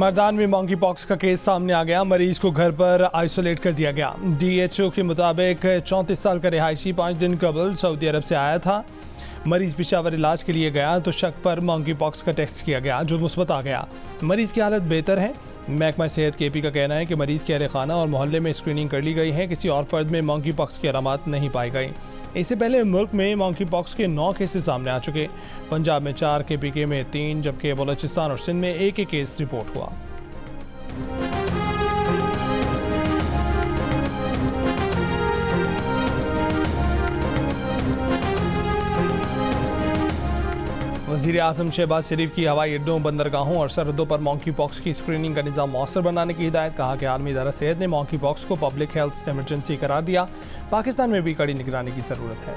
मर्दान में monkey pox का case सामने आ गया। मरीज को घर पर आइसोलेट कर दिया गया। DHO के मुताबिक 34 साल का रिहायशी 5 दिन कबल सऊदी अरब से आया था। मरीज पेशावर इलाज के लिए गया तो शक पर मंकी पॉक्स का टेस्ट किया गया जो मुस्बत आ गया। मरीज की हालत बेहतर है। महकमा सेहत KP का कहना है कि मरीज के अहले खाना और मोहल्ले में स्क्रीनिंग कर ली गई है। किसी और फर्द में मंकी पॉक्स की अलामत नहीं पाई गई। इससे पहले मुल्क में मंकी पॉक्स के 9 केसेस सामने आ चुके। पंजाब में 4, KPK में 3, जबकि बलोचिस्तान और सिंध में एक केस रिपोर्ट हुआ। वज़ीर आज़म शहबाज शरीफ की हवाई अड्डों, बंदरगाहों और सरहदों पर मंकी पॉक्स की स्क्रीनिंग का निज़ाम मौसर बनाने की हिदायत। कहा कि आलमी इदारा सेहत ने मंकी पॉक्स को पब्लिक हेल्थ एमरजेंसी करार दिया। पाकिस्तान में भी कड़ी निगरानी की ज़रूरत है।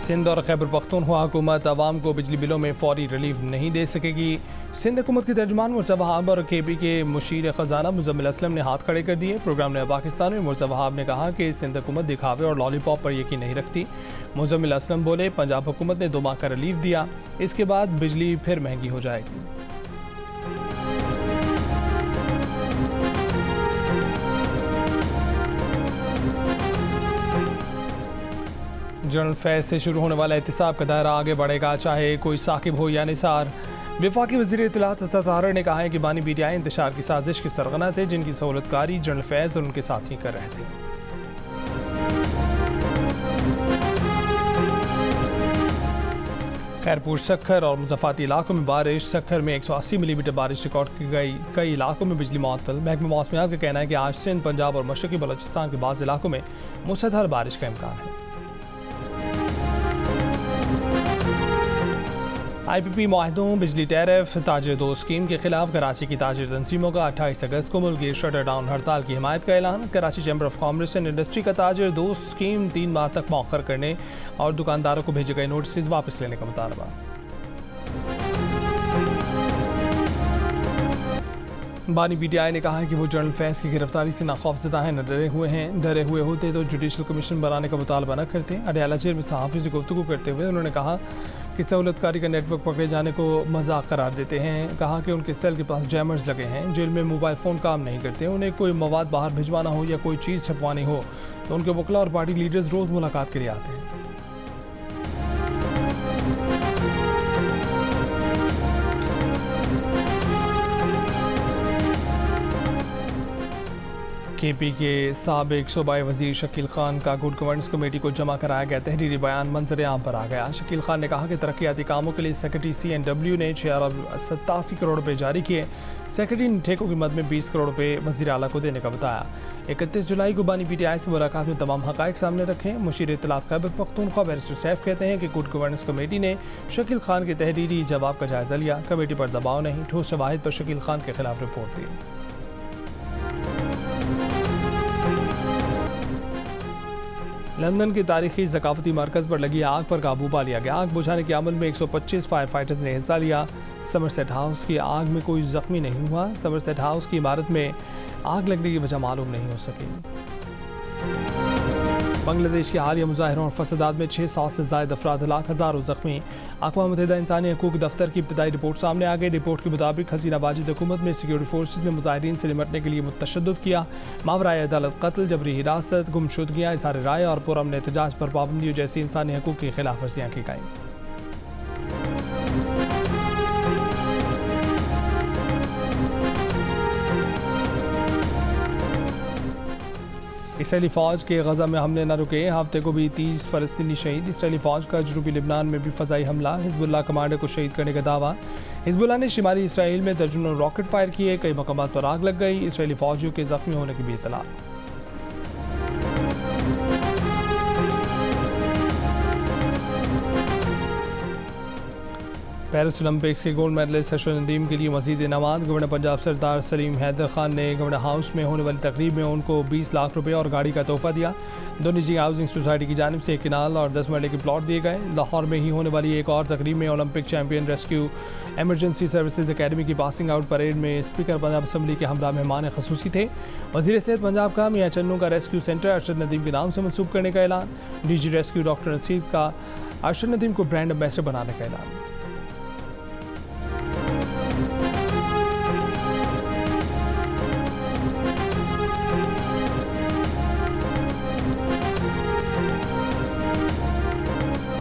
सिंध और खैबर पख्तूनख्वा हुकूमत अवाम को बिजली बिलों में फौरी रिलीफ नहीं दे सकेगी। सिंध हुकूमत के तर्जुमान मुर्तज़ा वहाब और KP के मुशीर ख़जाना मुज़म्मिल असलम ने हाथ खड़े कर दिए। प्रोग्राम ने पाकिस्तान में मुर्तज़ा वहाब ने कहा कि सिंध हुकूमत दिखावे और लॉलीपॉप पर यकीन नहीं रखती। मुज़म्मिल असलम बोले, पंजाब हुकूमत ने 2 माह का रिलीफ दिया, इसके बाद बिजली फिर महंगी हो जाएगी। जनरल फैज़ से शुरू होने वाला एहतिसाब का दायरा आगे बढ़ेगा, चाहे कोई साकिब हो या निसार। वफाकी वज़ीर इत्तलात ताहर ने कहा है कि बानी BTI इंतशार की साजिश के सरगना थे, जिनकी सहूलतकारी जनरल फैज़ और उनके साथी कर रहे थे। खैरपुर, सक्खर और मुज़फ़्फ़राती इलाकों में बारिश। सक्खर में 180 मिलीमीटर बारिश रिकॉर्ड की गई। कई इलाकों में बिजली मुअत्तल। महकमा मौसमियात का कहना है कि आज सिंध, पंजाब और मशरक़ी बलोचिस्तान के बाज़ इलाकों में मूसलाधार बारिश का इम्कान है। IPP मुआहदों, बिजली टैरिफ, ताजिर दो स्कीम के खिलाफ कराची की ताजिर तंजीमों का 28 अगस्त को मुल्की शटर डाउन हड़ताल की हिमायत का ऐलान। Karachi chamber of commerce and industry का ताजिर दो स्कीम 3 माह तक मौखर करने और दुकानदारों को भेजे गए नोटिस वापस लेने का मुतालबा। बानी BTI ने कहा है कि वो जनरल फैज़ की गिरफ्तारी से ना खौफजदा हैं, न डरे हुए हैं। डरे हुए होते तो जुडिशल कमीशन बनाने का मुतालबा न करते। अडयाला जेल में सहाफ़ी से गुफ्तगू करते हुए उन्होंने कहा कि सहूलतकारी का नेटवर्क पकड़े जाने को मजाक करार देते हैं। कहा कि उनके सेल के पास जैमर्स लगे हैं। जेल में मोबाइल फ़ोन काम नहीं करते। उन्हें कोई मवाद बाहर भिजवाना हो या कोई चीज़ छपवानी हो तो उनके वकला और पार्टी लीडर्स रोज़ मुलाकात के लिए आते हैं। KP के साबिक सूबाई वज़ीर शकील खान का गुड गवर्नेंस कमेटी को जमा कराया गया तहरीरी बयान मंजर आम पर आ गया। शकील खान ने कहा कि तरक्याती कामों के लिए सेक्रेटरी CNW ने 687 करोड़ रुपये जारी किए। सेक्रेटरी ने ठेकों की मद में 20 करोड़ रुपये वज़ीर आला को देने का बताया। 31 जुलाई को बानी BTI से मुलाकात में तमाम हक़ाइक़ सामने रखे। मुशीर इत्तलात खैबर पख्तूनख्वा बैरिस्टर सैफ कहते हैं कि गुड गवर्नेंस कमेटी ने शकील खान के तहरीरी जवाब का जायज़ा लिया। कमेटी पर दबाव नहीं, ठोस शवाहिद पर शकील खान के खिलाफ रिपोर्ट दी। लंदन के तारीखी ज़काफ़ती मरकज़ पर लगी आग पर काबू पा लिया गया। आग बुझाने के अमल में 125 फायर फाइटर्स ने हिस्सा लिया। समरसेट हाउस की आग में कोई ज़ख्मी नहीं हुआ। समरसेट हाउस की इमारत में आग लगने की वजह मालूम नहीं हो सकी। बांग्लादेश के हालिया मुजाहिरों और फसादात में 600 से ज़ायद अफराद हलाक, हज़ारों ज़ख्मी। अक़वाम मुत्तहिदा इंसानी हकूक़ दफ्तर की इब्तदाई रिपोर्ट सामने आ गई। रिपोर्ट के मुताबिक हसीना वाजिद हुकूमत में सिक्योरिटी फोर्सेज ने मुजाहिरीन से निपटने के लिए मुतशद्दुद किया। मावराए अदालत कत्ल, जबरी हिरासत, गुमशुदगियाँ, इज़हार राय और पुरअमन एहतजाज पर पाबंदियों जैसी इंसानी हकूक़ की खिलाफ वर्जियाँ की गईं। इसराइली फ़ौज के गज़ा में हमले न रुके। हफ्ते को भी 30 फ़लस्तीनी शहीद। इसराइली फ़ौज का जनूबी लिबनान में भी फ़ज़ाई हमला। हिज़्बुल्लाह कमांडर को शहीद करने का दावा। हिज़्बुल्लाह ने शिमाली इसराइल में दर्जनों रॉकेट फायर किए। कई मकामात पर आग लग गई। इसराइली फ़ौजियों के ज़ख्मी होने की भी इत्तला। पेरिस ओलंपिक्स के गोल्ड मेडलिस्ट अशरफ नदीम के लिए मज़ीद इनामात। गवर्नर पंजाब सरदार सलीम हैदर खान ने गवर्नर हाउस में होने वाली तकरीब में उनको 20 लाख रुपये और गाड़ी का तोहफा दिया। 2 निजी हाउसिंग सोसाइटी की जानिब से 1 किनाल और 10 मरले के प्लॉट दिए गए। लाहौर में ही होने वाली एक और तकरीब में Olympic champion rescue emergency services academy की पासिंग आउट परेड में स्पीकर पंजाब असम्बली के हमरा मेहमान खसूसी थे। वज़ीर सेहत पंजाब का मियाँ चन्नू का रेस्क्यू सेंटर अशरफ नदीम के नाम से मनसूब करने का ऐलान। DG रेस्क्यू डॉक्टर नसीब का आयशा नदीम को ब्रांड एम्बेसडर बनाने का ऐलान।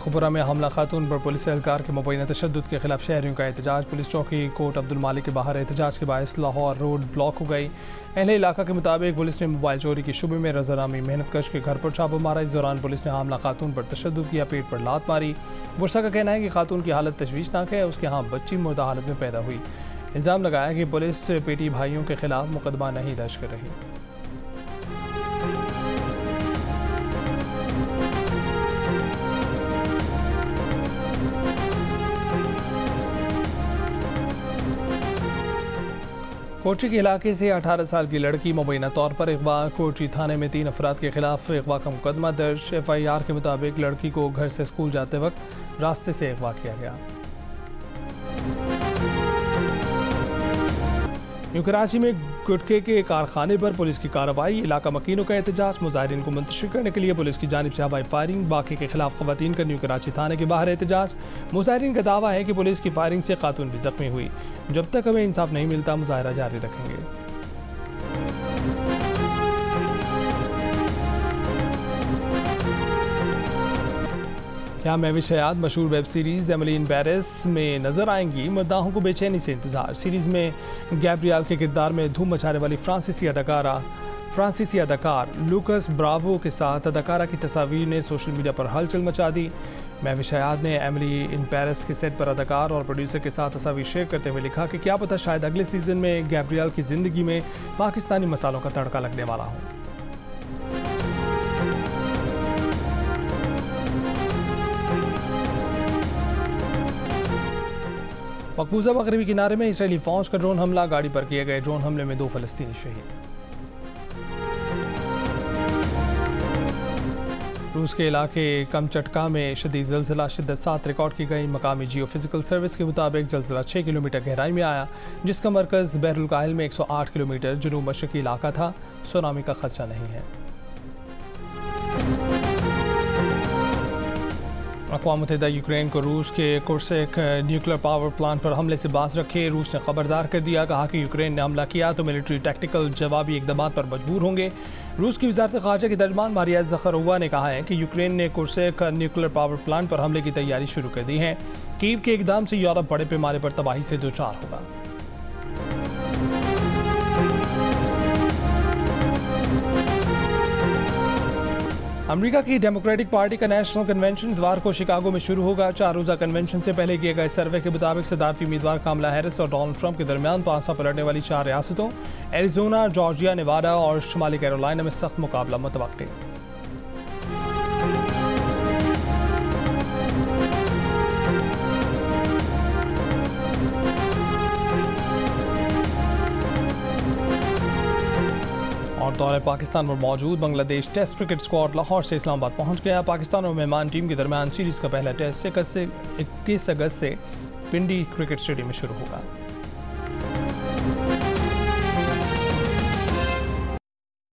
खपुरा में हमला खातून पर पुलिस एहलकार के मुबैना तशद्दुद के खिलाफ शहरियों का एहतजाज। पुलिस चौकी कोट अब्दुल मालिक के बाहर एहतजाज के बायस लाहौर रोड ब्लॉक हो गई। अहले इलाका के मुताबिक पुलिस ने मोबाइल चोरी के शुबे में रजानामी मेहनत कश के घर पर छापा मारा। इस दौरान पुलिस ने हमला खातून पर तशद्दुद किया, पेट पर लात मारी। बुरसा का कहना है कि खातून की हालत तशवीशनाक है, उसके यहाँ बच्ची मुर्दा हालत में पैदा हुई। इल्ज़ाम लगाया कि पुलिस पेटी भाइयों के खिलाफ मुकदमा नहीं दर्ज कर रही। कोची के इलाके से 18 साल की लड़की मुबैना तौर पर अगवा। कोची थाने में 3 अफराद के खिलाफ अगवा का मुकदमा दर्ज। FIR के मुताबिक लड़की को घर से स्कूल जाते वक्त रास्ते से अगवा किया गया। कराची में गुटखे के कारखाने पर पुलिस की कार्रवाई। इलाका मकीनों का एहतजाज। मुजाहिरीन को मुंतशिर करने के लिए पुलिस की जानिब से हवाई फायरिंग। बाकी के खिलाफ खवातीन का न्यू कराची थाने के बाहर एहतजाज। मुजाहिरीन का दावा है कि पुलिस की फायरिंग से खातून भी जख्मी हुई। जब तक हमें इंसाफ नहीं मिलता मुजाहरा जारी रखेंगे। क्या महविश हयात मशहूर web series Emily in Paris में नजर आएंगी? मुद्दाहों को बेचैनी से इंतजार। सीरीज़ में गैब्रियल के किरदार में धूम मचाने वाली फ्रांसीसी अदाकार लूकस ब्रावो के साथ अदाकारा की तस्वीर ने सोशल मीडिया पर हलचल मचा दी। महविश हयात ने एमिली इन पेरिस के सेट पर अदाकार और प्रोड्यूसर के साथ तस्वीर शेयर करते हुए लिखा कि क्या पता शायद अगले सीजन में गैब्रियल की ज़िंदगी में पाकिस्तानी मसालों का तड़का लगने वाला हो। मकबूजा मगरबी किनारे में इसराइली फौज का ड्रोन हमला। गाड़ी पर किए गए ड्रोन हमले में 2 फलस्तीनी शहीद। रूस के इलाके कमचटका में शदीद ज़लज़ला, शिद्दत 7 रिकॉर्ड की गई। मकामी जियो फिजिकल सर्विस के मुताबिक ज़लज़ला 6 किलोमीटर गहराई में आया, जिसका मरकज़ बहरुल काहिल में 108 किलोमीटर जनूब मशरक़ी इलाका था। सुनामी का खदशा नहीं है। अक़वाम मुत्तहिदा यूक्रेन को रूस के कुर्सेक न्यूक्लियर पावर प्लांट पर हमले से बाज रखे। रूस ने खबरदार कर दिया, कहा कि यूक्रेन ने हमला किया तो मिलिट्री टैक्टिकल जवाबी इक़दाम पर मजबूर होंगे। रूस की वज़ारत ख़ारजा की तर्जमान मारिया ज़खरोवा ने कहा है कि यूक्रेन ने कुर्सेक न्यूक्लियर पावर प्लांट पर हमले की तैयारी शुरू कर दी है। कीव के इक़दाम से यूरोप बड़े पैमाने पर तबाही से दोचार होगा। अमेरिका की डेमोक्रेटिक पार्टी का नेशनल कन्वेंशन इतवार को शिकागो में शुरू होगा। 4 रोज़ा कन्वेंशन से पहले किए गए सर्वे के मुताबिक सदारती उम्मीदवार कामला हैरिस और डोनाल्ड ट्रंप के दरमियान पांसा पलटने वाली 4 रियासतों एरिजोना, जॉर्जिया, नेवाडा और शुमाली कैरोलिना में सख्त मुकाबला मुतवक्किल। और दौरे पाकिस्तान पर मौजूद Bangladesh test cricket squad Lahore से इस्लामाबाद पहुंच गया। पाकिस्तान और मेहमान टीम के दरमियान सीरीज़ का पहला टेस्ट 21 अगस्त से पिंडी क्रिकेट स्टेडियम में शुरू होगा।